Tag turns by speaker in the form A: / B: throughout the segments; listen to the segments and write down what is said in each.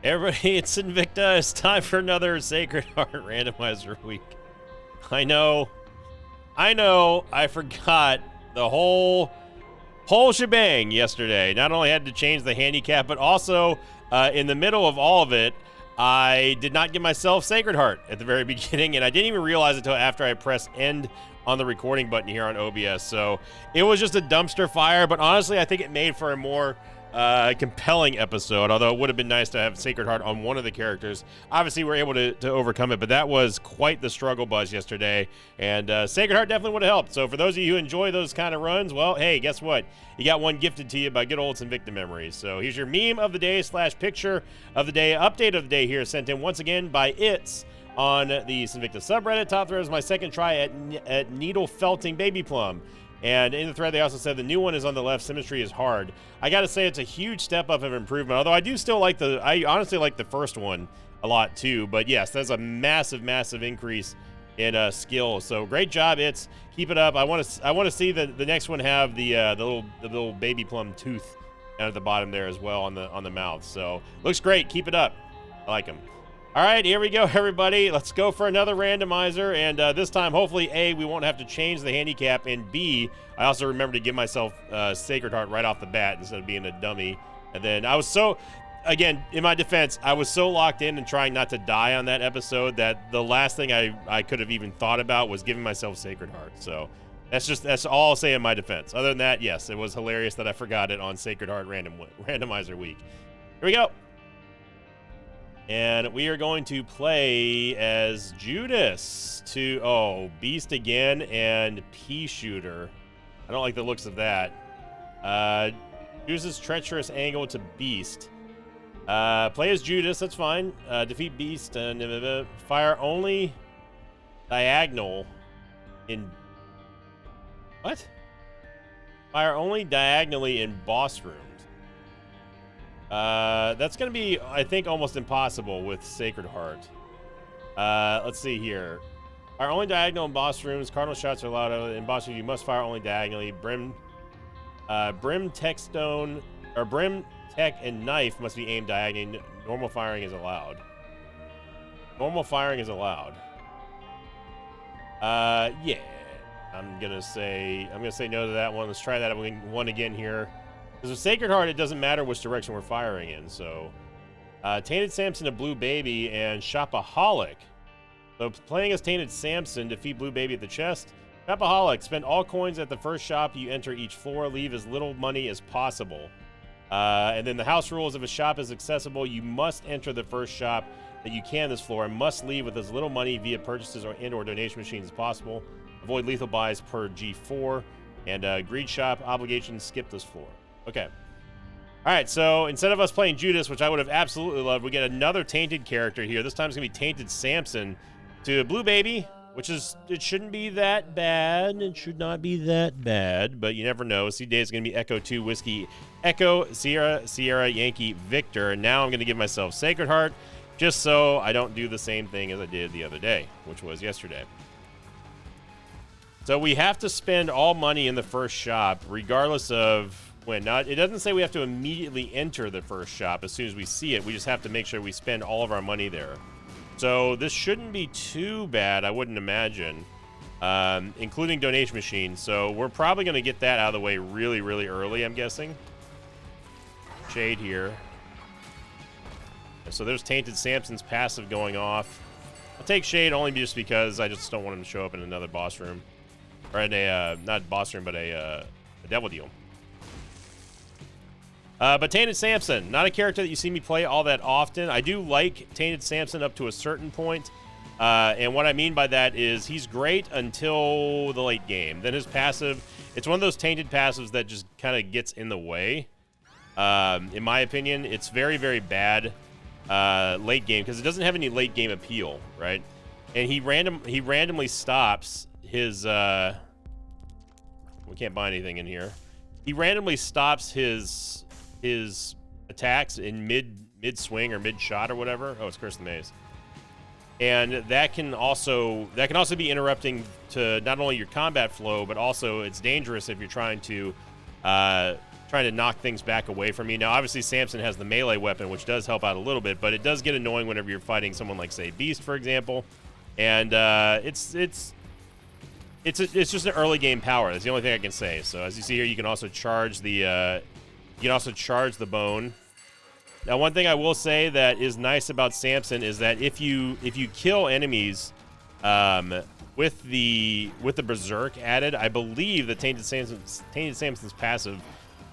A: Everybody, it's Invicta. It's time for another Sacred Heart Randomizer week. I know, I forgot the whole shebang yesterday. Not only had to change the handicap, but also in the middle of all of it, I did not give myself Sacred Heart at the very beginning, and I didn't even realize it until after I pressed end on the recording button here on OBS. So it was just a dumpster fire, but honestly, I think it made for a more compelling episode, although it would have been nice to have Sacred Heart on one of the characters. Obviously, we're able to overcome it, but that was quite the struggle bus yesterday, and Sacred Heart definitely would have helped. So for those of you who enjoy those kind of runs, well, hey, guess what? You got one gifted to you by good old Invicta Memories. So here's your meme of the day / picture of the day, update of the day here, sent in once again by It's on the Invicta subreddit. Top thread is my second try at needle felting baby plum. And in the thread, they also said the new one is on the left. Symmetry is hard. I got to say, it's a huge step up of improvement. Although I do still like I honestly like the first one a lot too. But yes, that's a massive, massive increase in skill. So great job, It's. Keep it up. I want to see the next one have the little baby plum tooth down at the bottom there as well on the mouth. So looks great. Keep it up. I like them. All right, here we go, everybody. Let's go for another randomizer, and this time, hopefully, A, we won't have to change the handicap, and B, I also remember to give myself Sacred Heart right off the bat instead of being a dummy. And then I was so, again, in my defense, I was so locked in and trying not to die on that episode that the last thing I could have even thought about was giving myself Sacred Heart. So that's all I'll say in my defense. Other than that, yes, it was hilarious that I forgot it on Sacred Heart Randomizer week. Here we go. And we are going to play as Judas Beast again and Pea Shooter. I don't like the looks of that. Uses treacherous angle to Beast. Play as Judas, that's fine. Defeat Beast and fire only diagonal in... What? Fire only diagonally in boss rooms. That's going to be, I think, almost impossible with Sacred Heart. Let's see here. Fire only diagonal in boss rooms. Cardinal shots are allowed in boss rooms. You must fire only diagonally. Brim tech stone, or Brim tech and knife must be aimed diagonally. Normal firing is allowed. Normal firing is allowed. Yeah. I'm gonna say no to that one. Let's try that one again here. Because with Sacred Heart, it doesn't matter which direction we're firing in. So, Tainted Samson, a Blue Baby, and Shopaholic. So, playing as Tainted Samson, defeat Blue Baby at the chest. Shopaholic, spend all coins at the first shop you enter each floor. Leave as little money as possible. And then the house rules: if a shop is accessible, you must enter the first shop that you can this floor and must leave with as little money via purchases or donation machines as possible. Avoid lethal buys per G4. And greed shop obligations, skip this floor. Okay. All right, so instead of us playing Judas, which I would have absolutely loved, we get another tainted character here. This time it's going to be Tainted Samson to Blue Baby, which is, it shouldn't be that bad. It should not be that bad, but you never know. C-Day is going to be Echo 2 Whiskey Echo Sierra Yankee Victor. And now I'm going to give myself Sacred Heart just so I don't do the same thing as I did the other day, which was yesterday. So we have to spend all money in the first shop, regardless of when. Not, it doesn't say we have to immediately enter the first shop as soon as we see it. We just have to make sure we spend all of our money there. So this shouldn't be too bad, I wouldn't imagine, including donation machines. So we're probably going to get that out of the way really, really early, I'm guessing. Shade here. So there's Tainted Samson's passive going off. I'll take Shade only just because I just don't want him to show up in another boss room. Or in a, not boss room, but a devil deal. But Tainted Samson, not a character that you see me play all that often. I do like Tainted Samson up to a certain point. And what I mean by that is he's great until the late game. Then his passive, it's one of those tainted passives that just kind of gets in the way. In my opinion, it's very, very bad late game because it doesn't have any late game appeal, right? And he randomly stops his... we can't buy anything in here. He randomly stops his attacks in mid swing or mid shot or whatever. Oh, it's Curse the Maze. And that can also be interrupting to not only your combat flow, but also it's dangerous if you're trying to trying to knock things back away from you. Now, obviously, Samson has the melee weapon, which does help out a little bit, but it does get annoying whenever you're fighting someone like, say, Beast, for example. And it's just an early game power. That's the only thing I can say. So as you see here, you can also charge the bone. Now, one thing I will say that is nice about Samson is that if you kill enemies with the Berserk added, I believe the Tainted Samson's passive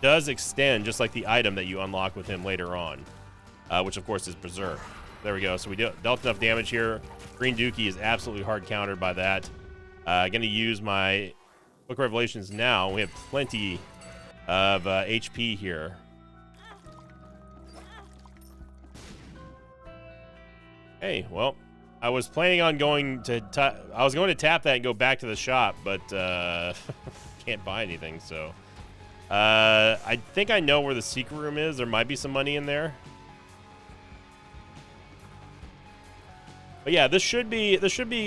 A: does extend just like the item that you unlock with him later on, which of course is Berserk. There we go. So we dealt enough damage here. Green Dookie is absolutely hard countered by that. Going to use my Book of Revelations now. We have plenty of HP here. Hey, well, I was planning on going to tap that and go back to the shop, but can't buy anything. So I think I know where the secret room is. There might be some money in there. But yeah, this should be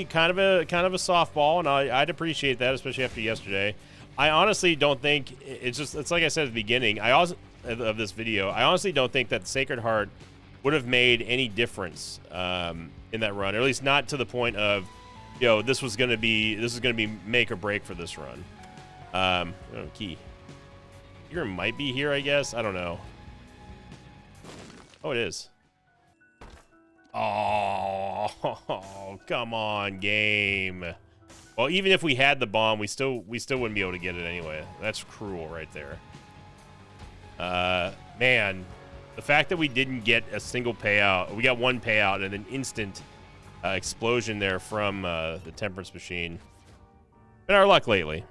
A: kind of a softball, and I'd appreciate that, especially after yesterday. I honestly don't think it's like I said at the beginning. Of this video, I honestly don't think that Sacred Heart would have made any difference in that run, or at least not to the point of, this is gonna be make or break for this run. Key. Here might be here, I guess. I don't know. Oh, it is. Oh, come on, game. Well, even if we had the bomb, we still wouldn't be able to get it anyway. That's cruel right there. Man, the fact that we didn't get a single payout, we got one payout and an instant explosion there from the Temperance Machine. Been our luck lately.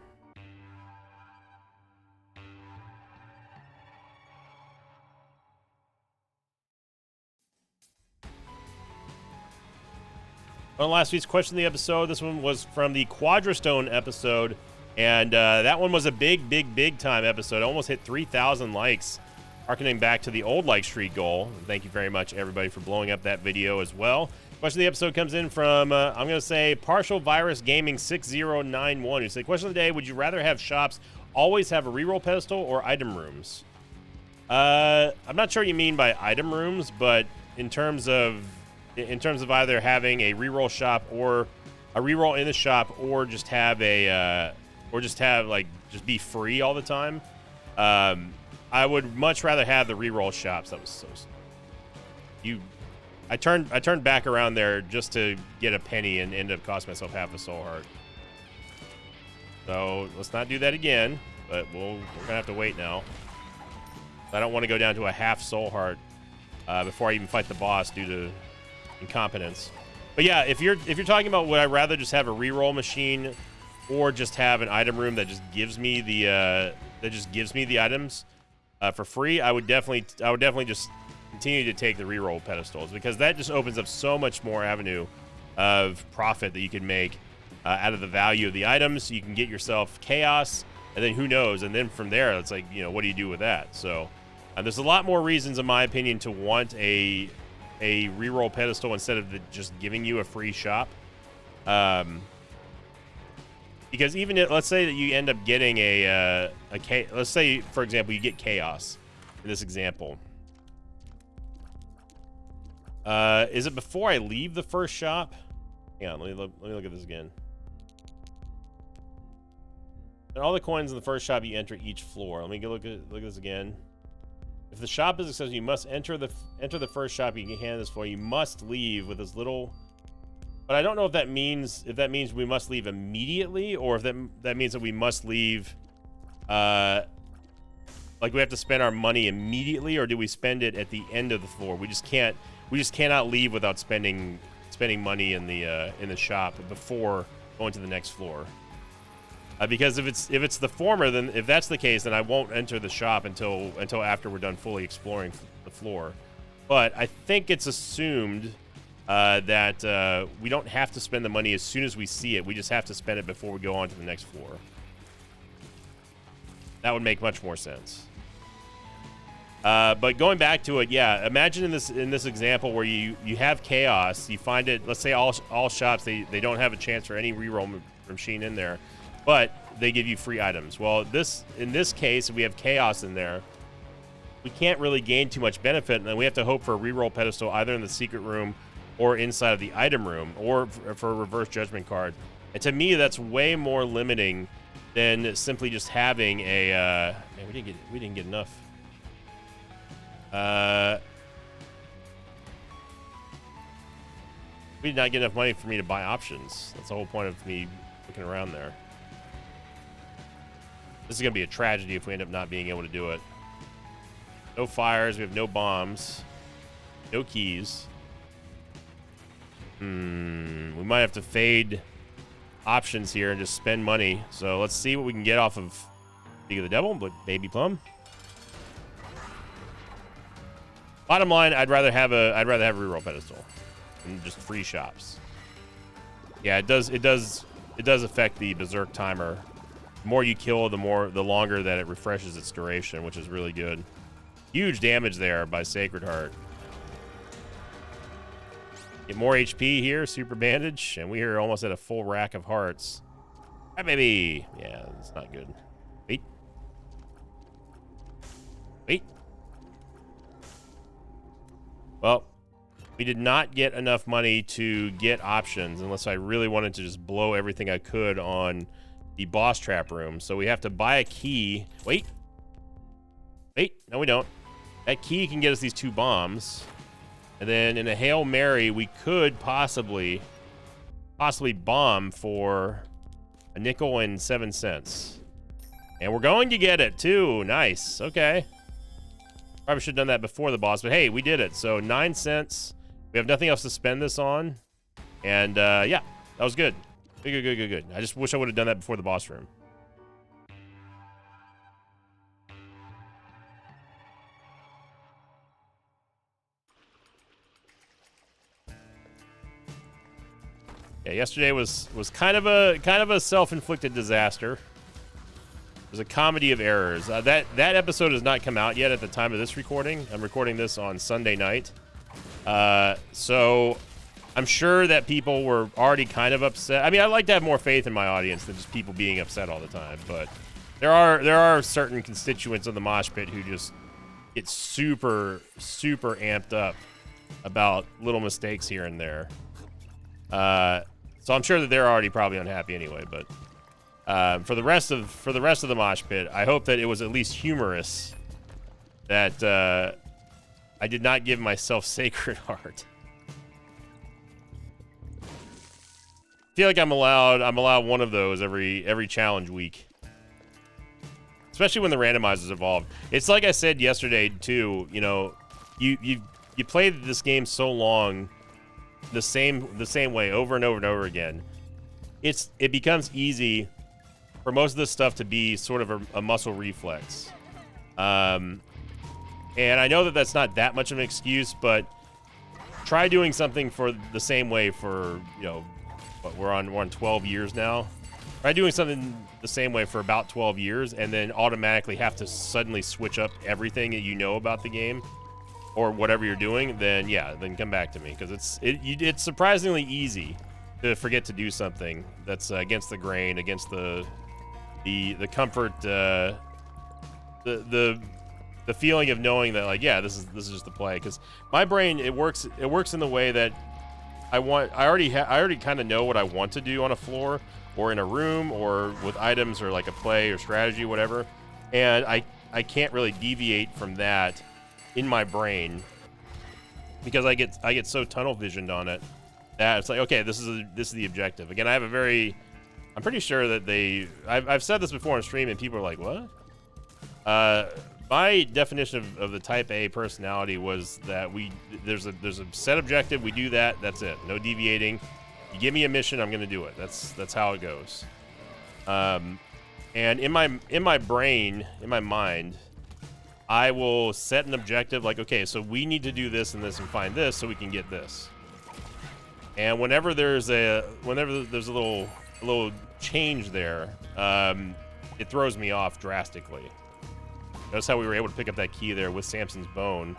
A: On last week's question of the episode, this one was from the Quadrastone episode, and that one was a big time episode. It almost hit 3,000 likes, harkening back to the old like streak goal. Thank you very much, everybody, for blowing up that video as well. Question of the episode comes in from, I'm going to say, Partial Virus Gaming 6091, who said, question of the day, would you rather have shops always have a reroll pedestal or item rooms? I'm not sure what you mean by item rooms, but in terms of either having a reroll shop or a reroll in the shop, or just have just be free all the time. I would much rather have the reroll shops. That was so. I turned back around there just to get a penny and ended up costing myself half a soul heart. So let's not do that again. But we're gonna have to wait now. I don't want to go down to a half soul heart before I even fight the boss due to incompetence. But yeah, if you're talking about would I rather just have a reroll machine or just have an item room that just gives me the items for free, I would definitely just continue to take the reroll pedestals, because that just opens up so much more avenue of profit that you can make out of the value of the items. You can get yourself chaos, and then who knows, and then from there it's like, what do you do with that? So there's a lot more reasons, in my opinion, to want a reroll pedestal instead of just giving you a free shop. Because even if, let's say that you end up getting let's say, for example, you get chaos in this example. Is it before I leave the first shop? Hang on, let me look at this again. And all the coins in the first shop you enter each floor. Let me go look at this again. If the shop is accessible, you must enter the first shop you can hand this for. You must leave with as little. But I don't know if that means we must leave immediately, or if that means that we must leave like we have to spend our money immediately, or do we spend it at the end of the floor? We just cannot leave without spending money in the shop before going to the next floor. Because if it's the former, then if that's the case, then I won't enter the shop until after we're done fully exploring the floor. But I think it's assumed that we don't have to spend the money as soon as we see it. We just have to spend it before we go on to the next floor. That would make much more sense. But going back to it, yeah, imagine in this example where you have chaos, you find it, let's say all shops, they don't have a chance for any reroll machine in there. But they give you free items. Well, in this case, we have chaos in there. We can't really gain too much benefit, and then we have to hope for a reroll pedestal either in the secret room or inside of the item room, or for a reverse judgment card. And to me, that's way more limiting than simply just having a. Man, we didn't get enough. We did not get enough money for me to buy options. That's the whole point of me looking around there. This is going to be a tragedy if we end up not being able to do it. No fires. We have no bombs. No keys. We might have to fade options here and just spend money. So let's see what we can get off of Speak of the Devil, but Baby Plum. Bottom line, I'd rather have a reroll pedestal and just free shops. Yeah, it does affect the berserk timer. The more you kill, the longer that it refreshes its duration, which is really good. Huge damage there by Sacred Heart. Get more HP here, super bandage, and we are almost at a full rack of hearts. Hi, baby. Yeah, that's not good. Wait. Well, we did not get enough money to get options unless I really wanted to just blow everything I could on the boss trap room. So we have to buy a key. Wait, no we don't. That key can get us these 2 bombs. And then in a Hail Mary, we could possibly bomb for a nickel and 7 cents. And we're going to get it too. Nice. Okay. Probably should have done that before the boss, but hey, we did it. So 9 cents. We have nothing else to spend this on. And yeah, that was good. Good. I just wish I would have done that before the boss room. Yeah, yesterday was kind of a self-inflicted disaster. It was a comedy of errors. That episode has not come out yet at the time of this recording. I'm recording this on Sunday night. So I'm sure that people were already kind of upset. I mean, I like to have more faith in my audience than just people being upset all the time. But there are certain constituents of the mosh pit who just get super amped up about little mistakes here and there. So I'm sure that they're already probably unhappy anyway. But for the rest of the mosh pit, I hope that it was at least humorous that I did not give myself Sacred Heart. I feel like I'm allowed one of those every challenge week. Especially when the randomizers evolve. It's like I said yesterday too, you know, you play this game so long the same way over and over and over again. It becomes easy for most of this stuff to be sort of a muscle reflex. And I know that that's not that much of an excuse, but try doing something for the same way for, you know, what we're on 12 years now. Try doing something the same way for about 12 years and then automatically have to suddenly switch up everything that you know about the game or whatever you're doing, then yeah, then come back to me, because it's surprisingly easy to forget to do something that's against the grain, against the comfort, the feeling of knowing that, like, yeah, this is just the play. Because my brain, it works in the way that I already kind of know what I want to do on a floor or in a room or with items or like a play or strategy, whatever, and I can't really deviate from that in my brain because I get so tunnel visioned on it that it's like, okay, this is the objective. Again, I'm pretty sure that I've said this before on stream and people are like, what? My definition of the type A personality was that there's a set objective, we do that, that's it. No deviating. You give me a mission, I'm gonna do it. That's how it goes. And in my brain, in my mind, I will set an objective like, okay, so we need to do this and this and find this so we can get this. And whenever there's a little change there, it throws me off drastically. That's how we were able to pick up that key there with Samson's bone.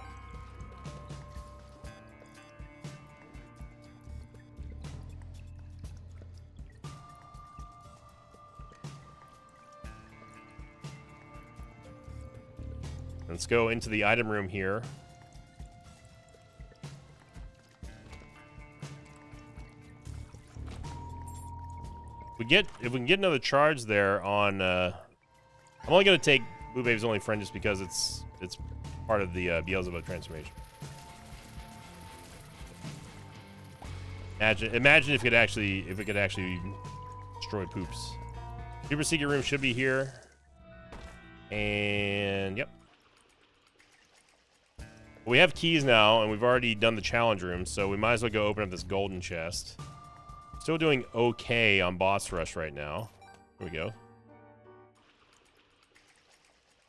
A: Let's go into the item room here. If we can get another charge there on, I'm only gonna take Blue Babe's Only Friend just because it's part of the Beelzebub transformation. Imagine if it could actually destroy Poops. Super Secret Room should be here, and yep. We have keys now, and we've already done the challenge room, so we might as well go open up this golden chest. Still doing okay on boss rush right now. Here we go.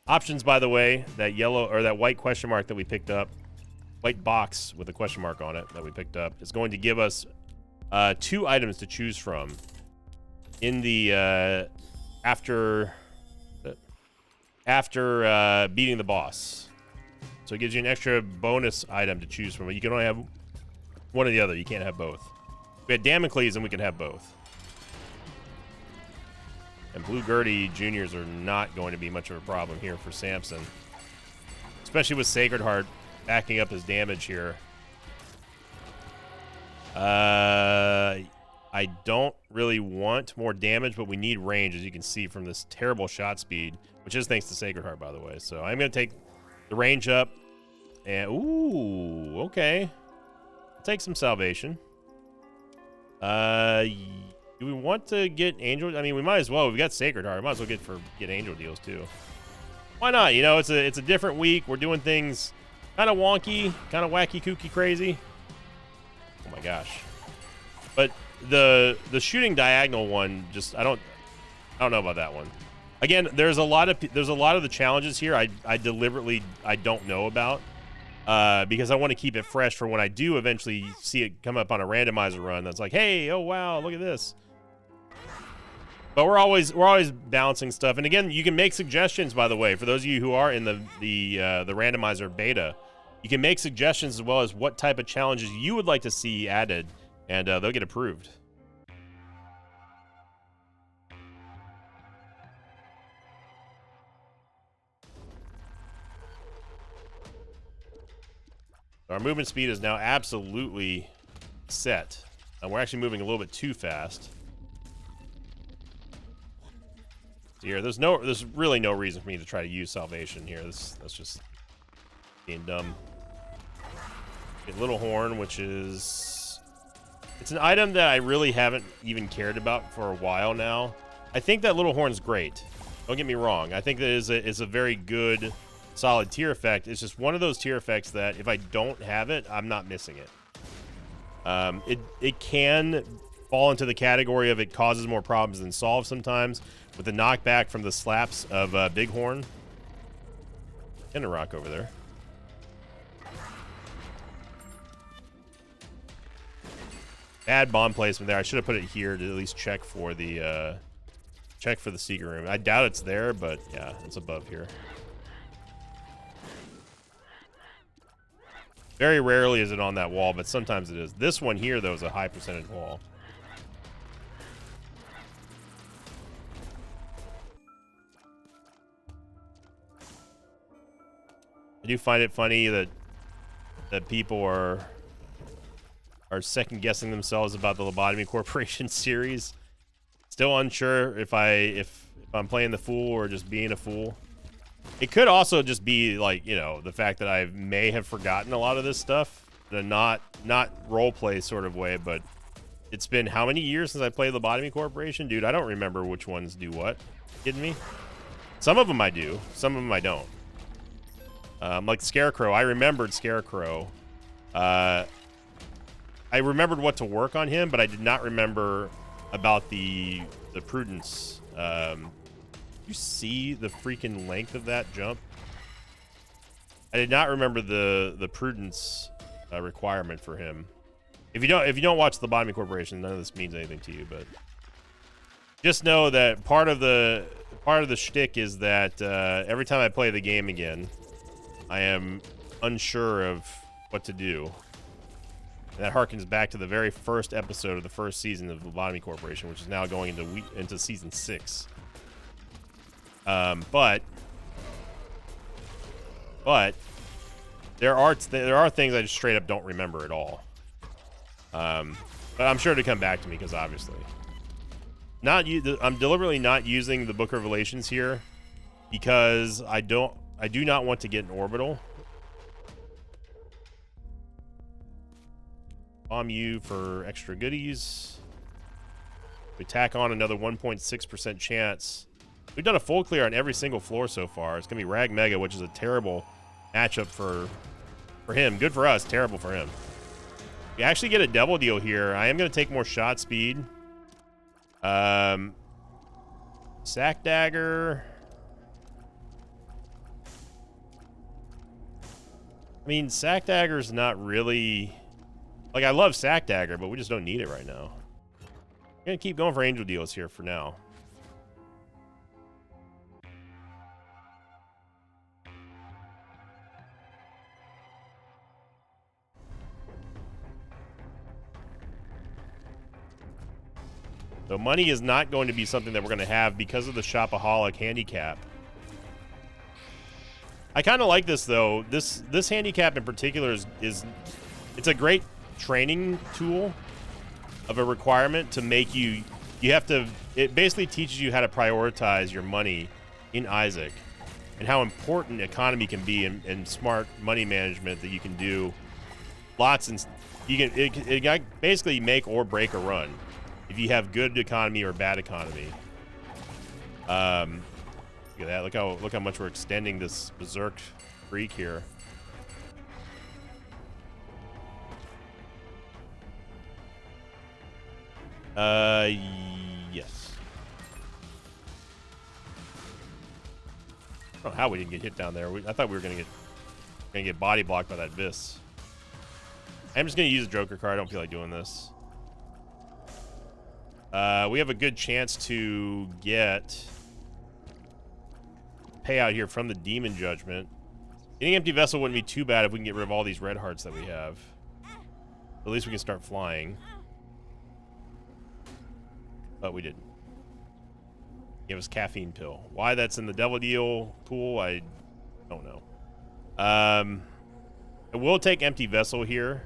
A: Options, by the way, that yellow or that white question mark that we picked up, white box with a question mark on it that we picked up, is going to give us 2 items to choose from in the after beating the boss. So it gives you an extra bonus item to choose from. You can only have one or the other. You can't have both. We had Damocles, and we can have both. And Blue Gertie Juniors are not going to be much of a problem here for Samson. Especially with Sacred Heart backing up his damage here. I don't really want more damage, but we need range, as you can see from this terrible shot speed, which is thanks to Sacred Heart, by the way. So I'm going to take the range up. And, ooh, okay. I'll take some salvation. Do we want to get angel? I mean, we might as well. We got Sacred Heart. We might as well get angel deals too. Why not? You know, it's a different week. We're doing things kind of wonky, kind of wacky, kooky, crazy. Oh my gosh! But the shooting diagonal one, just I don't know about that one. Again, there's a lot of the challenges here I deliberately don't know about. Because I want to keep it fresh for when I do eventually see it come up on a randomizer run. That's like, hey, oh wow, look at this. But we're always balancing stuff. And again, you can make suggestions. By the way, for those of you who are in the randomizer beta, you can make suggestions as well as what type of challenges you would like to see added, and they'll get approved. Our movement speed is now absolutely set. And we're actually moving a little bit too fast. Here, there's really no reason for me to try to use salvation here. That's just being dumb. Get Little Horn, which is it's an item that I really haven't even cared about for a while now. I think that Little Horn's great. Don't get me wrong. I think that is a very good solid tier effect. It's just one of those tier effects that if I don't have it, I'm not missing it. It can fall into the category of it causes more problems than solves sometimes with the knockback from the slaps of Bighorn. And a rock over there. Bad bomb placement there. I should have put it here to at least check for the secret room. I doubt it's there, but yeah, it's above here. Very rarely is it on that wall, but sometimes it is. This one here, though, is a high percentage wall. I do find it funny that people are second guessing themselves about the Lobotomy Corporation series. Still unsure if I'm playing the fool or just being a fool. It could also just be like, you know, the fact that I may have forgotten a lot of this stuff in a not role play sort of way, but it's been how many years since I played Lobotomy Corporation? Dude, I don't remember which ones do what. Kidding me? Some of them I do, some of them I don't. Like Scarecrow, I remembered Scarecrow. I remembered what to work on him, but I did not remember about the Prudence. You see the freaking length of that jump? I did not remember the Prudence requirement for him. If you don't watch the Lobotomy Corporation, none of this means anything to you, but just know that part of the shtick is that every time I play the game again, I am unsure of what to do. And that harkens back to the very first episode of the first season of Lobotomy Corporation, which is now going into season 6. But But there are things I just straight up don't remember at all. But I'm sure to come back to me because obviously, I'm deliberately not using the Book of Revelations here because I do not want to get an orbital. Bomb you for extra goodies. We tack on another 1.6% chance. We've done a full clear on every single floor so far. It's gonna be Rag Mega, which is a terrible matchup for him. Good for us, terrible for him. We actually get a double deal here. I am gonna take more shot speed. Sack Dagger. I mean, Sack Dagger's not really... Like, I love Sack Dagger, but we just don't need it right now. I'm gonna keep going for angel deals here for now. So money is not going to be something that we're going to have because of the Shopaholic handicap. I kind of like this though. This handicap in particular is it's a great training tool of a requirement to make you have to, it basically teaches you how to prioritize your money in Isaac and how important economy can be and smart money management that you can do lots, and it can basically make or break a run if you have good economy or bad economy. Look at that. Look how much we're extending this berserk freak here. Yes. I don't know how we didn't get hit down there. I thought we were gonna get body blocked by that Vis. I'm just gonna use a Joker card. I don't feel like doing this. We have a good chance to get payout here from the Demon Judgment. Getting Empty Vessel wouldn't be too bad if we can get rid of all these red hearts that we have. At least we can start flying. But we didn't. Give us Caffeine Pill. Why that's in the Devil Deal pool, I don't know. I will take Empty Vessel here.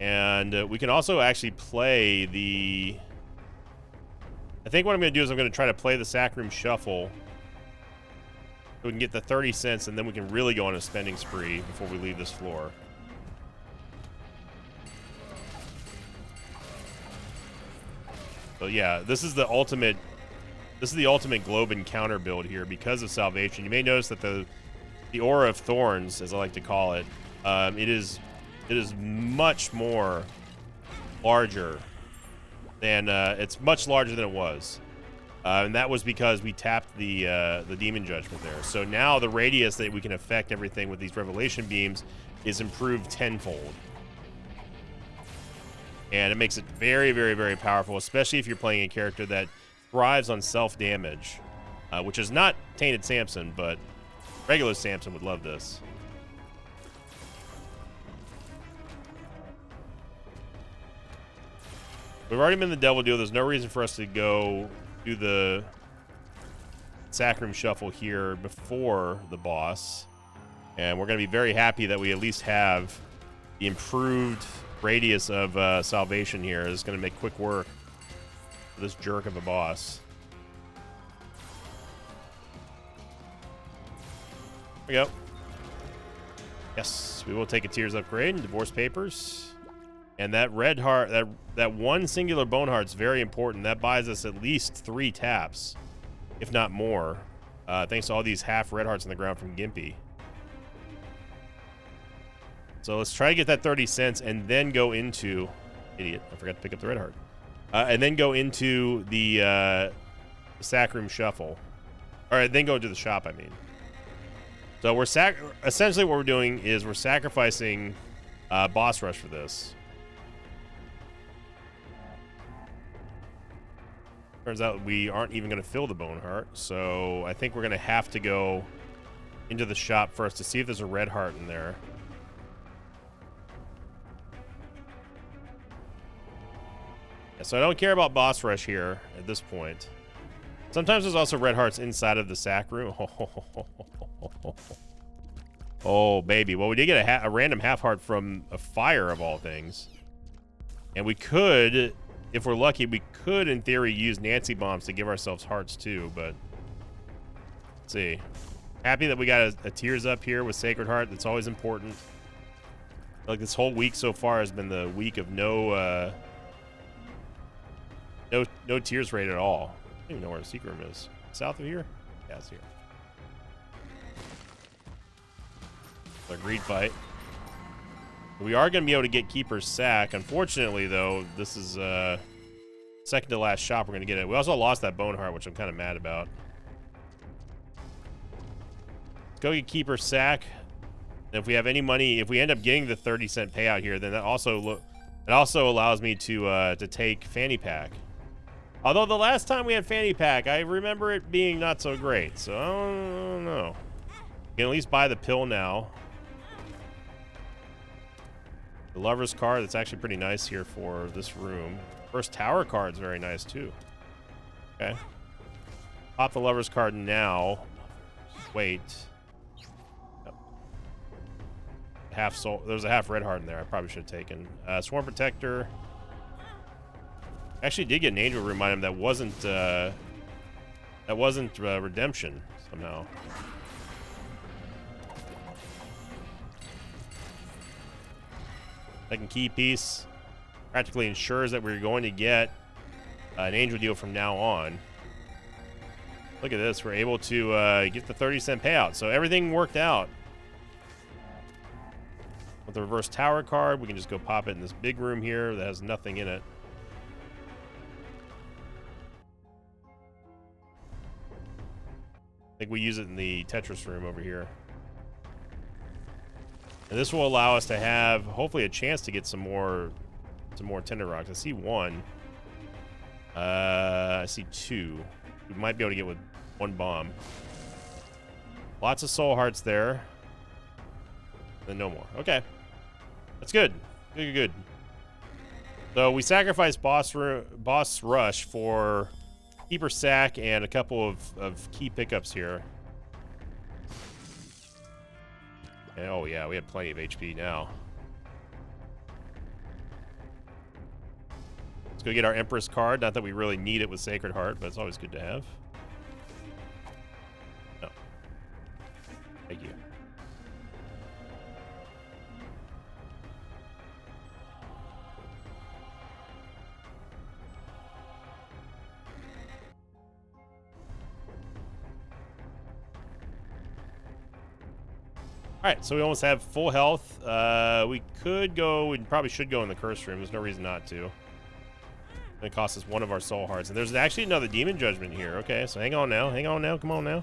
A: And we can also actually play the... I think what I'm going to do is I'm going to try to play the Sacrum Shuffle. So we can get the 30 cents, and then we can really go on a spending spree before we leave this floor. So yeah, this is the ultimate Globe Encounter build here because of Salvation. You may notice that the Aura of Thorns, as I like to call it, it is much more larger than it's much larger than it was, and that was because we tapped the Demon Judgment there. So now the radius that we can affect everything with these Revelation Beams is improved tenfold, and it makes it very, very, very powerful, especially if you're playing a character that thrives on self-damage, which is not Tainted Samson, but regular Samson would love this. We've already been in the Devil Deal. There's no reason for us to go do the Sacrum Shuffle here before the boss. And we're going to be very happy that we at least have the improved radius of Salvation here. It's going to make quick work for this jerk of a boss. There we go. Yes, we will take a Tears Upgrade and Divorce Papers. And that red heart, that one singular bone heart's very important. That buys us at least 3 taps, if not more. Thanks to all these half red hearts on the ground from Gimpy. So let's try to get that 30 cents and then go into... Idiot, I forgot to pick up the red heart. And then go into the Sacrum Shuffle. Or then go to the shop, I mean. So we're essentially what we're doing is we're sacrificing Boss Rush for this. Turns out we aren't even going to fill the Bone Heart, so I think we're going to have to go into the shop first to see if there's a red heart in there. Yeah, so I don't care about Boss Rush here at this point. Sometimes there's also red hearts inside of the sack room. Oh, baby. Well, we did get a random half heart from a fire, of all things. And we could, if we're lucky, we could, in theory, use Nancy bombs to give ourselves hearts, too. But let's see. Happy that we got a tears up here with Sacred Heart. That's always important. Like, this whole week so far has been the week of no tears rate at all. I don't even know where the secret room is. South of here? Yeah, it's here. It's a greed fight. We are going to be able to get Keeper's Sack. Unfortunately, though, this is second to last shop we're going to get it. We also lost that Bone Heart, which I'm kind of mad about. Let's go get Keeper's Sack. And if we have any money, if we end up getting the 30-cent payout here, then that also allows me to take Fanny Pack. Although the last time we had Fanny Pack, I remember it being not so great. So I don't know. You can at least buy the pill now. The Lover's card, that's actually pretty nice here for this room. First Tower card's very nice too. Okay. Pop the Lover's card now. Wait. Yep. Half soul. There's a half red heart in there. I probably should have taken. Swarm Protector. Actually did get an angel room item that wasn't redemption somehow. Second key piece practically ensures that we're going to get an angel deal from now on. Look at this. We're able to get the 30-cent payout. So everything worked out. With the reverse tower card, we can just go pop it in this big room here that has nothing in it. I think we use it in the Tetris room over here. And this will allow us to have, hopefully, a chance to get some more Tender Rocks. I see one. I see two. We might be able to get with one bomb. Lots of soul hearts there. And no more. Okay. That's good. Good, good. So we sacrificed Boss Rush for Keeper Sack and a couple of key pickups here. And, oh yeah, we have plenty of HP now. Let's go get our Empress card. Not that we really need it with Sacred Heart, but it's always good to have. No. Thank you. All right, so we almost have full health. We could go, we probably should go in the curse room. There's no reason not to. It costs us one of our soul hearts. And there's actually another demon judgment here. Okay, so hang on now. Hang on now. Come on now.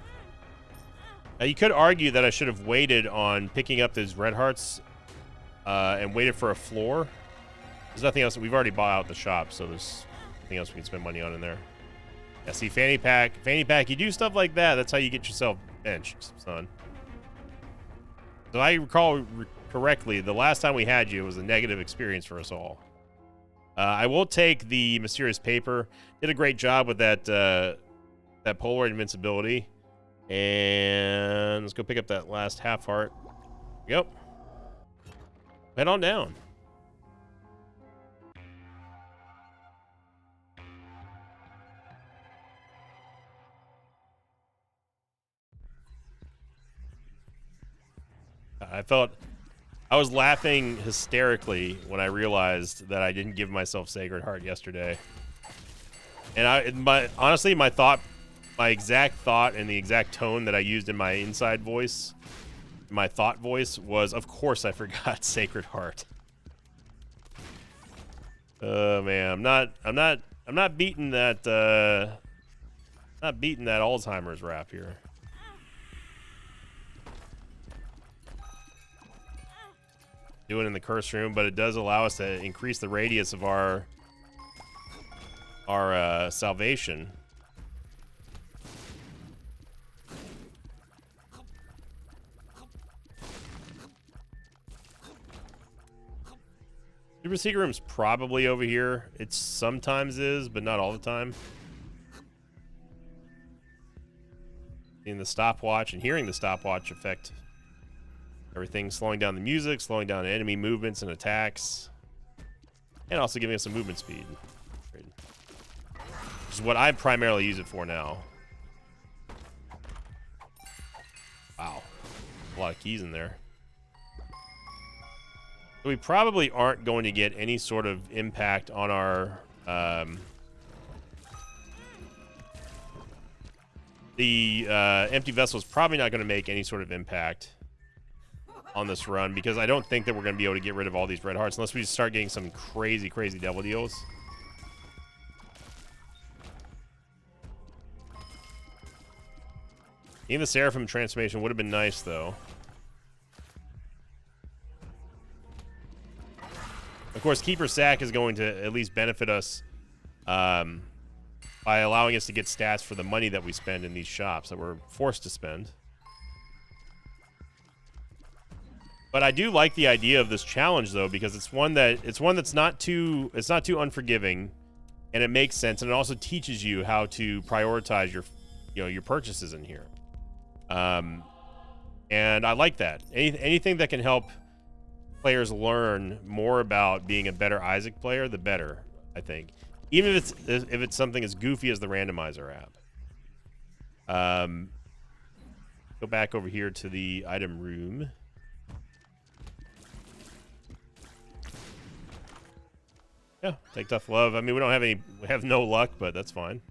A: Now, you could argue that I should have waited on picking up those red hearts and waited for a floor. There's nothing else. We've already bought out the shop, so there's nothing else we can spend money on in there. Yeah, see, Fanny Pack. Fanny Pack, you do stuff like that. That's how you get yourself benched, son. So I recall correctly, the last time we had you, it was a negative experience for us all. I will take the Mysterious Paper. Did a great job with that that Polaroid invincibility. And let's go pick up that last half heart. Yep. Head on down. I was laughing hysterically when I realized that I didn't give myself Sacred Heart yesterday. And honestly, my exact thought and the exact tone that I used in my inside voice, my thought voice, was, of course I forgot Sacred Heart. Oh man, I'm not beating that Alzheimer's rap here. Do it in the curse room, but it does allow us to increase the radius of our salvation. Super Secret Room's probably over here. It sometimes is, but not all the time. Seeing the stopwatch and hearing the stopwatch affect everything, slowing down the music, slowing down enemy movements and attacks, and also giving us some movement speed, which is what I primarily use it for now. Wow, a lot of keys in there. So we probably aren't going to get any sort of impact on our the empty vessel is probably not going to make any sort of impact on this run, because I don't think that we're going to be able to get rid of all these red hearts unless we start getting some crazy devil deals. Even the Seraphim transformation would have been nice, though. Of course, Keeper Sack is going to at least benefit us by allowing us to get stats for the money that we spend in these shops that we're forced to spend. But I do like the idea of this challenge, though, because it's one that's not too unforgiving, and it makes sense, and it also teaches you how to prioritize your purchases in here. And I like that. Anything that can help players learn more about being a better Isaac player, the better, I think. Even if it's something as goofy as the randomizer app. Go back over here to the item room. Yeah, take tough love. I mean, we have no luck, but that's fine.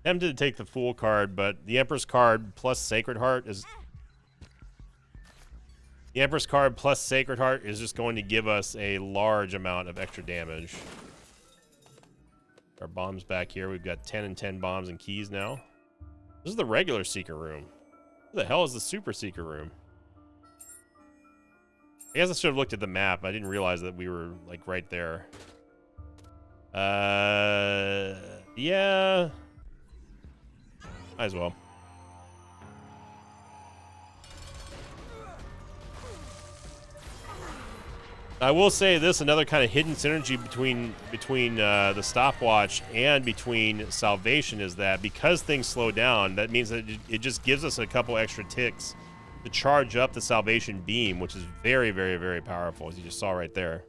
A: Tempted to take the Fool card, but the Empress card plus Sacred Heart is... The Empress card plus Sacred Heart is just going to give us a large amount of extra damage. Our bombs back here. We've got 10 and 10 bombs and keys now. This is the regular Seeker room. What the hell is the Super Seeker room? I guess I should have looked at the map. I didn't realize that we were, like, right there. Yeah. Might as well. I will say this, another kind of hidden synergy between the stopwatch and between Salvation is that because things slow down, that means that it just gives us a couple extra ticks to charge up the Salvation beam, which is very, very, very powerful, as you just saw right there.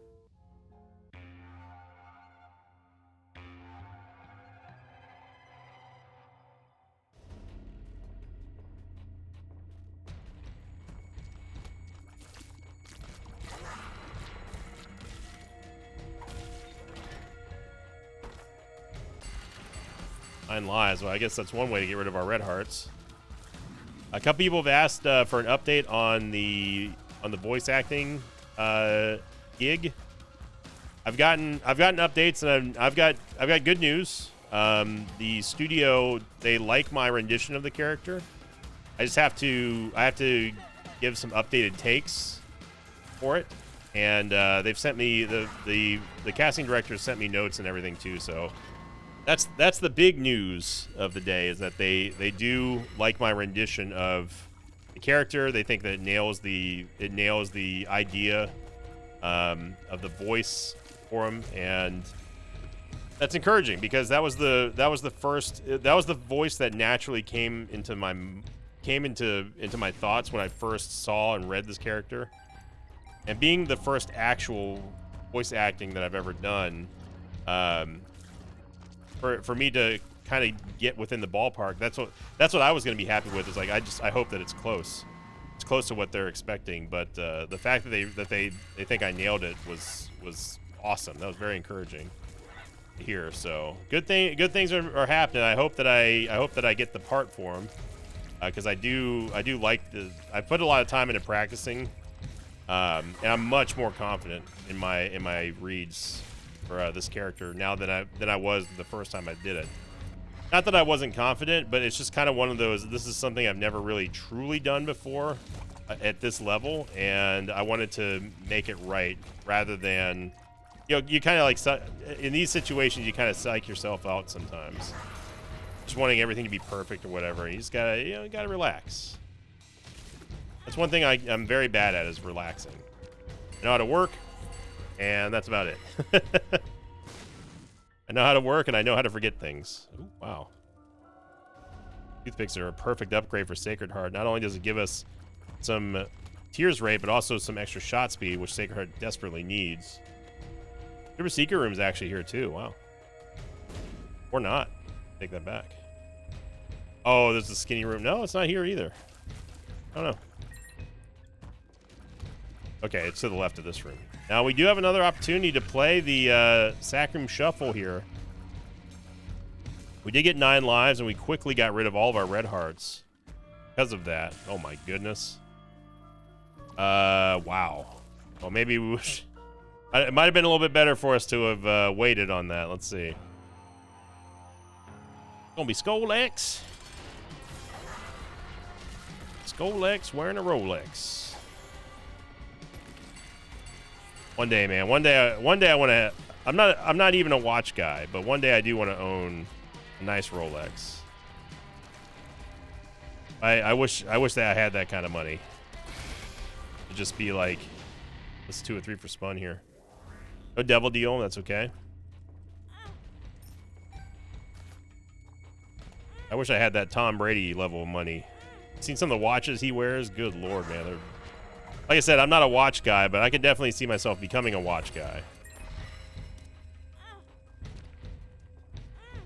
A: Nine lives. Well, I guess that's one way to get rid of our red hearts. A couple people have asked for an update on the voice acting gig. I've gotten updates, and I've got good news. The studio, they like my rendition of the character. I have to give some updated takes for it, and they've sent me the casting director sent me notes and everything too. So that's the big news of the day, is that they do like my rendition of the character. They think that it nails the idea of the voice for him, and that's encouraging, because that was the voice that naturally came into my thoughts when I first saw and read this character, and being the first actual voice acting that I've ever done. For me to kind of get within the ballpark, that's what I was going to be happy with. Is like I hope that it's close to what they're expecting. But the fact that they think I nailed it was awesome. That was very encouraging to hear. So good things are happening. I hope that I get the part for them, because I do like I put a lot of time into practicing, and I'm much more confident in my reads for this character now than I was the first time I did it. Not that I wasn't confident, but it's just kind of one of those, this is something I've never really truly done before at this level, and I wanted to make it right, rather than, you kind of like, in these situations, you kind of psych yourself out sometimes, just wanting everything to be perfect or whatever. You just gotta relax. That's one thing I'm very bad at, is relaxing. I know how to work, and that's about it. I know how to work, and I know how to forget things. Ooh, wow. Toothpicks are a perfect upgrade for Sacred Heart. Not only does it give us some tears rate, but also some extra shot speed, which Sacred Heart desperately needs. There were secret rooms actually here too. Wow. Or not. Take that back. Oh, there's a skinny room. No, it's not here either. I don't know. Okay, it's to the left of this room. Now we do have another opportunity to play the Sac Room Shuffle here. We did get 9 lives, and we quickly got rid of all of our red hearts because of that. Oh my goodness. Wow. Well, maybe we wish... It might have been a little bit better for us to have waited on that. Let's see. It's gonna be Skolex. Skolex wearing a Rolex. One day, man. One day I want to. I'm not even a watch guy, but one day I do want to own a nice Rolex. I wish that I had that kind of money. To just be like, let's 2 or 3 for spun here. No devil deal. That's okay. I wish I had that Tom Brady level of money. Seen some of the watches he wears. Good lord, man. They're, like I said, I'm not a watch guy, but I could definitely see myself becoming a watch guy.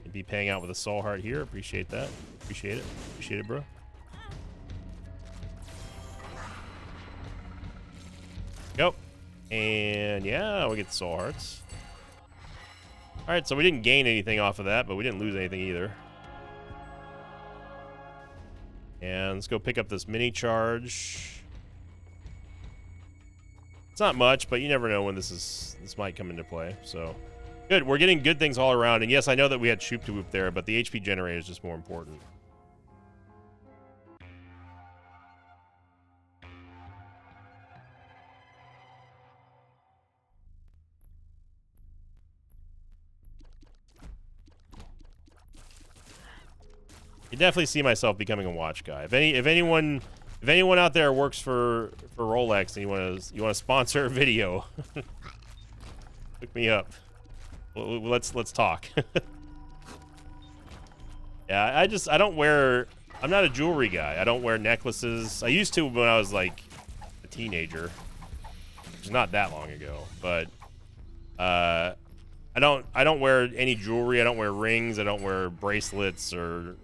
A: And be paying out with a soul heart here. Appreciate that. Appreciate it. Appreciate it, bro. Go. And yeah, we get the soul hearts. All right, so we didn't gain anything off of that, but we didn't lose anything either. And let's go pick up this mini charge. It's not much, but you never know when this might come into play. So good, we're getting good things all around. And yes, I know that we had Shoop to Whoop there, but the HP generator is just more important. I definitely see myself becoming a watch guy. If anyone out there works for Rolex and you want to sponsor a video, hook me up. Let's talk. Yeah, I don't wear. I'm not a jewelry guy. I don't wear necklaces. I used to when I was like a teenager, which is not that long ago. But I don't wear any jewelry. I don't wear rings. I don't wear bracelets or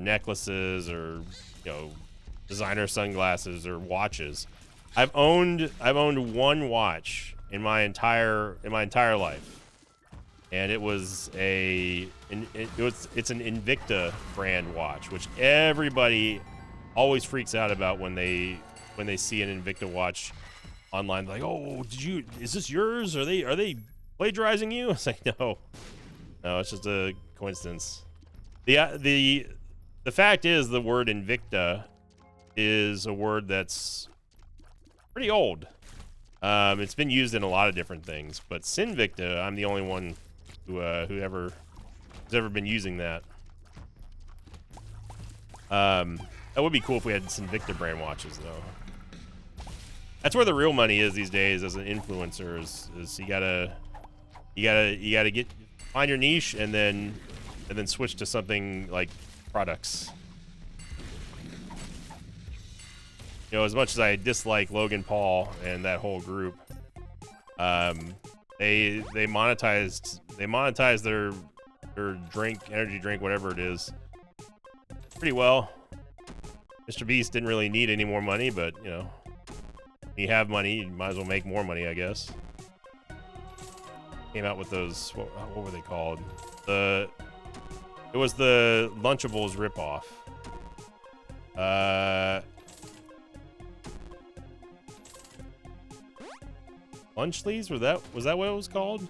A: necklaces or, you know, designer sunglasses or watches. I've owned one watch in my entire life, and it's an Invicta brand watch, which everybody always freaks out about when they see an Invicta watch online. Like, oh, is this yours? Are they plagiarizing you? It's like, no, it's just a coincidence. The fact is, the word Invicta is a word that's pretty old. It's been used in a lot of different things, but Sinvicta, I'm the only one who's ever been using that. That would be cool if we had Sinvicta brand watches, though. That's where the real money is these days as an influencer. Is you gotta find your niche and then switch to something like products. You know, as much as I dislike Logan Paul and that whole group, they monetized their energy drink, whatever it is, pretty well. Mr. Beast didn't really need any more money, but you know, when you have money, you might as well make more money, I guess. Came out with those, what were they called? It was the Lunchables ripoff. Lunchleys? Was that what it was called?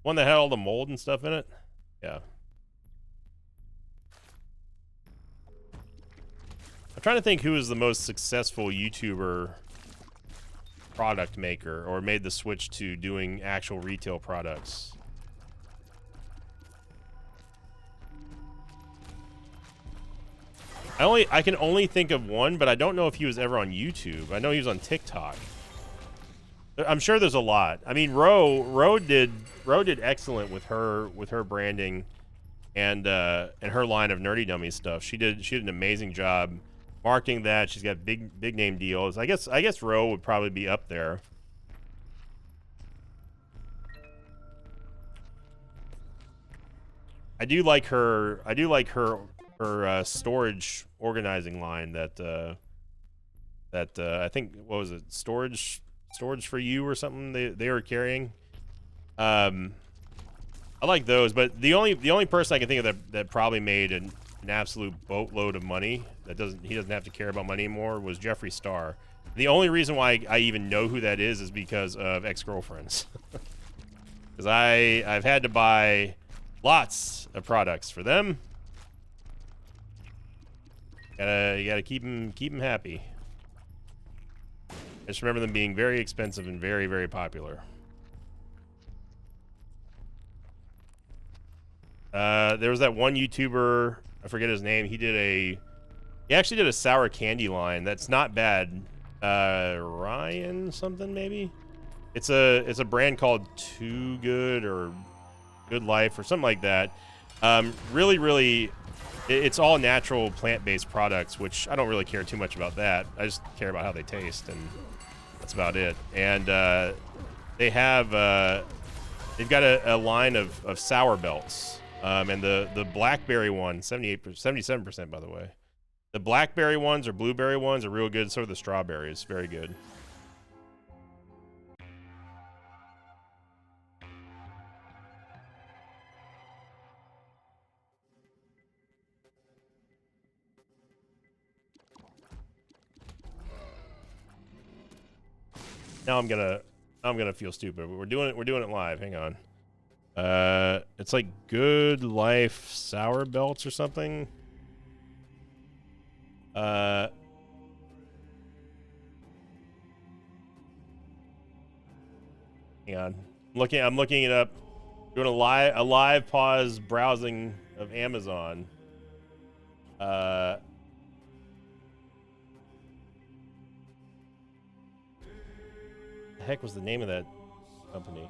A: One that had all the mold and stuff in it? Yeah. I'm trying to think who was the most successful YouTuber product maker or made the switch to doing actual retail products. I can only think of one, but I don't know if he was ever on YouTube. I know he was on TikTok. I'm sure there's a lot. I mean, Ro did excellent with her branding and her line of Nerdy Dummy stuff. She did an amazing job marketing that. She's got big name deals. I guess Ro would probably be up there. I do like her storage organizing line that I think, what was it, storage for you or something they were carrying. I like those, but the only person I can think of that probably made an absolute boatload of money he doesn't have to care about money anymore was Jeffree Star. The only reason why I even know who that is because of Ex-Girlfriends. Because I've had to buy lots of products for them. You gotta keep them happy. I just remember them being very expensive and very, very popular. There was that one YouTuber, I forget his name. He actually did a sour candy line. That's not bad. Ryan something maybe. It's a brand called Too Good or Good Life or something like that. Really, it's all natural plant-based products, which I don't really care too much about that. I just care about how they taste, and that's about it. And they've got a line of sour belts. And the blackberry one, 77% by the way. The blackberry ones or blueberry ones are real good. So are the strawberries, very good. Now I'm gonna feel stupid. We're doing it live. Hang on. It's like Good Life Sour Belts or something. Hang on. I'm looking it up. Doing a live pause browsing of Amazon. The heck was the name of that company?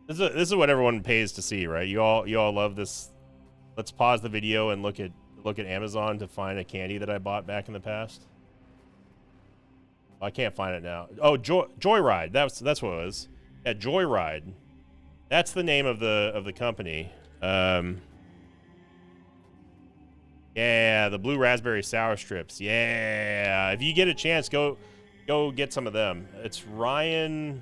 A: This is what everyone pays to see, right? You all love this. Let's pause the video and look at Amazon to find a candy that I bought back in the past. I can't find it now. Oh, Joyride. That's what it was. Yeah, Joyride. That's the name of the company. Yeah, the blue raspberry sour strips. Yeah, if you get a chance, go get some of them. It's Ryan.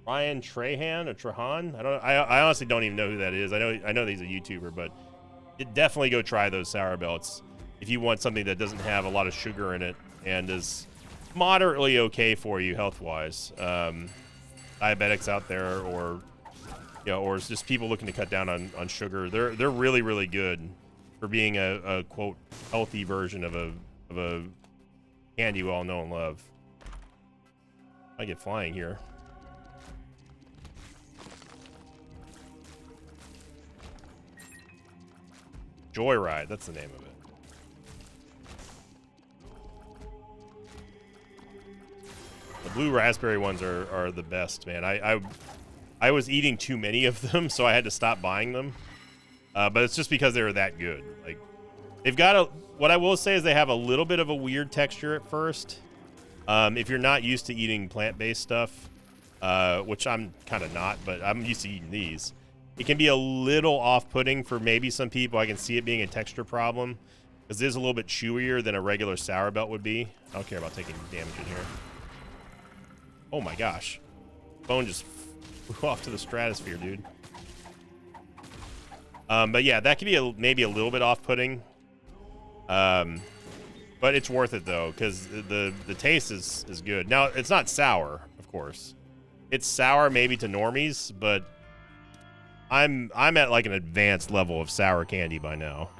A: Ryan Trahan or Trahan? I honestly don't even know who that is. I know he's a YouTuber, but definitely go try those sour belts if you want something that doesn't have a lot of sugar in it and is moderately okay for you health-wise. Diabetics out there, or or it's just people looking to cut down on sugar. They're really, really good for being a quote healthy version of a candy we all know and love. I get flying here. Joyride, that's the name of it. The blue raspberry ones are the best, man. I was eating too many of them, so I had to stop buying them. But it's just because they were that good. Like, they've got what I will say is they have a little bit of a weird texture at first. If you're not used to eating plant-based stuff, which I'm kind of not, but I'm used to eating these. It can be a little off-putting for maybe some people. I can see it being a texture problem because it is a little bit chewier than a regular sour belt would be. I don't care about taking damage in here. Oh my gosh. Phone just flew off to the stratosphere, dude. But yeah, that could be maybe a little bit off-putting. But it's worth it though, because the taste is good. Now, it's not sour, of course. It's sour maybe to normies, but I'm at like an advanced level of sour candy by now,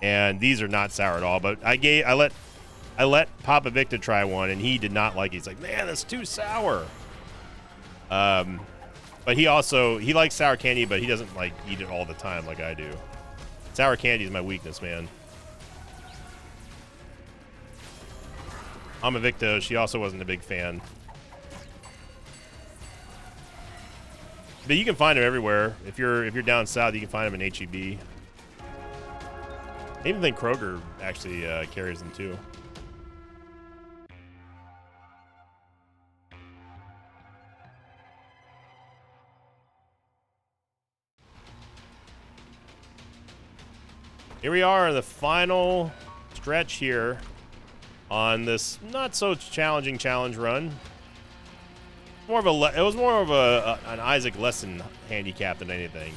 A: and these are not sour at all. But I let Papa Victor try one, and he did not like it. He's like, man, that's too sour. But he likes sour candy, but he doesn't like eat it all the time like I do. Sour candy is my weakness, man. I'm a Victo. She also wasn't a big fan. But you can find them everywhere. If you're down south, you can find them in HEB. I even think Kroger actually carries them too. Here we are in the final stretch here on this not so challenging challenge run. It was more of an Isaac lesson handicap than anything.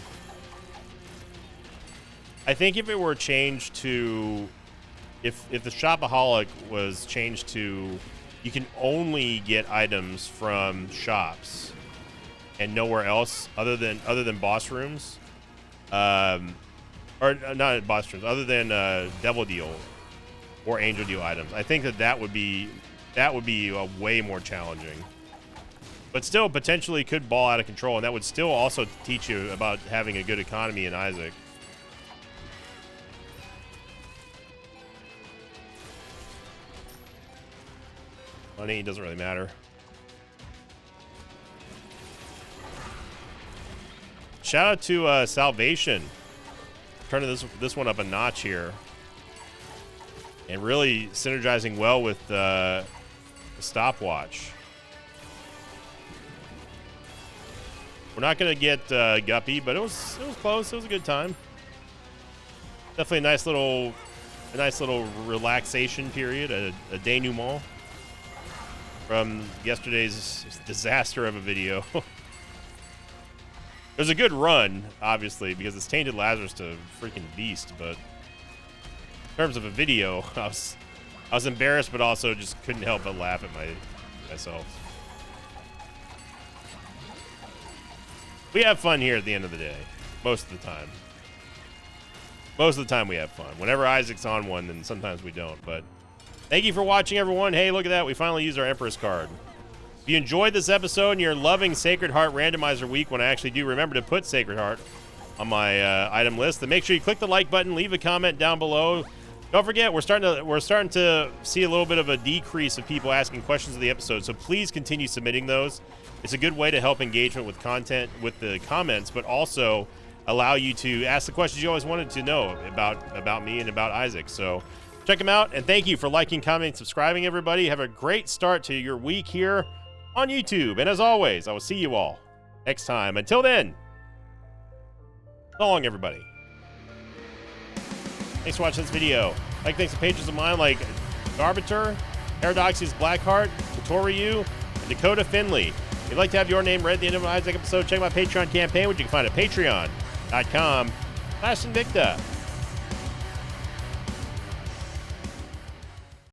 A: I think if it were changed to, if the Shopaholic was changed to, you can only get items from shops and nowhere else other than boss rooms, or not boss rooms, other than Devil Deal or Angel Deal items. I think that would be way more challenging. But still, potentially could ball out of control, and that would still also teach you about having a good economy in Isaac. Money doesn't really matter. Shout out to Salvation, turning this one up a notch here, and really synergizing well with the stopwatch. We're not gonna get Guppy, but it was close. It was a good time. Definitely a nice little relaxation period, a denouement from yesterday's disaster of a video. It was a good run, obviously, because it's Tainted Lazarus to freaking beast. But in terms of a video, I was embarrassed, but also just couldn't help but laugh at myself. We have fun here at the end of the day, most of the time. Most of the time we have fun. Whenever Isaac's on one, then sometimes we don't. But thank you for watching, everyone. Hey, look at that. We finally used our Empress card. If you enjoyed this episode and you're loving Sacred Heart Randomizer Week, when I actually do remember to put Sacred Heart on my item list, then make sure you click the like button, leave a comment down below. Don't forget, we're starting to see a little bit of a decrease of people asking questions of the episode, so please continue submitting those. It's a good way to help engagement with content, with the comments, but also allow you to ask the questions you always wanted to know about me and about Isaac. So check them out, and thank you for liking, commenting, subscribing, everybody. Have a great start to your week here on YouTube. And as always, I will see you all next time. Until then, so long, everybody. Thanks for watching this video. Thanks to patrons of mine like Garbiter, Paradoxes Blackheart, Toryu, and Dakota Finley. If you'd like to have your name read at the end of an Isaac episode, check my Patreon campaign, which you can find at patreon.com/Invicta.